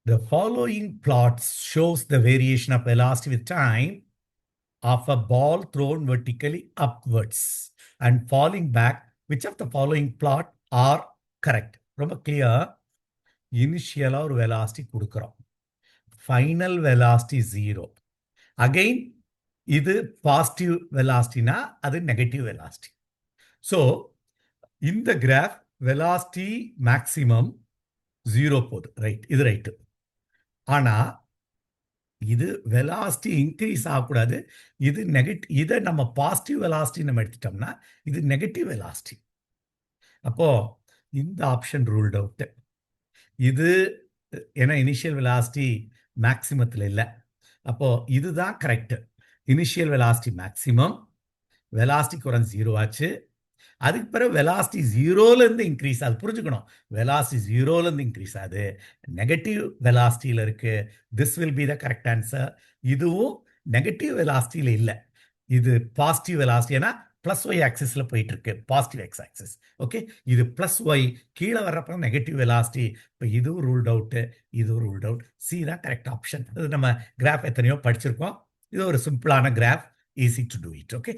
The following plot shows the variation of velocity with time of a ball thrown vertically upwards and falling back. Which of the following plot are correct? ரொம்ப clear. Initial or velocity கொடுக்கிறோம். Final velocity 0. Again, இது positive velocity na, அது negative velocity. So, in the graph, velocity maximum 0 போது. Right, இது right. ஆனா இது velocity increase ஆகக்கூடாது. இது இதை நம்ம பாசிட்டிவ் வெலாசிட்டி நம்ம எடுத்துட்டோம்னா இது நெகட்டிவ் வெலாசிட்டி. அப்போ இந்த ஆப்ஷன் ரூல்ட் அவுட். இது ஏன்னா இனிஷியல் வெலாசிட்டி மேக்சிமத்தில் இல்லை. அப்போ இதுதான் correct. Initial velocity maximum, velocity குறைஞ்சு 0 ஆச்சு. அதுக்கு பிறகு வெலாசிட்டி 0லேருந்து இன்க்ரீஸ் ஆகுது. புரிஞ்சுக்கணும், வெலாசிட்டி 0லேருந்து இன்க்ரீஸ் ஆகுது, நெகட்டிவ் வெலாசிட்டியில் இருக்கு. This will be the correct answer. இதுவும் நெகட்டிவ் வெலாசிட்டியில் இல்லை, இது பாசிட்டிவ் வெலாசிட்டி. ஏன்னா பிளஸ் ஒய் ஆக்சிஸில் போயிட்டு இருக்கு, பாசிட்டிவ் எக்ஸ் ஆக்சிஸ். ஓகே, இது பிளஸ் ஒய், கீழே வர்றப்ப நெகட்டிவ் வெலாசிட்டி. இப்போ இதுவும் ரூல்ட் அவுட்டு, இதுவும் ரூல்ட் அவுட். சி தான் கரெக்ட் ஆப்ஷன். இது நம்ம கிராஃப் எத்தனையோ படிச்சிருக்கோம். இது ஒரு சிம்பிளான graph, easy to do it. Okay.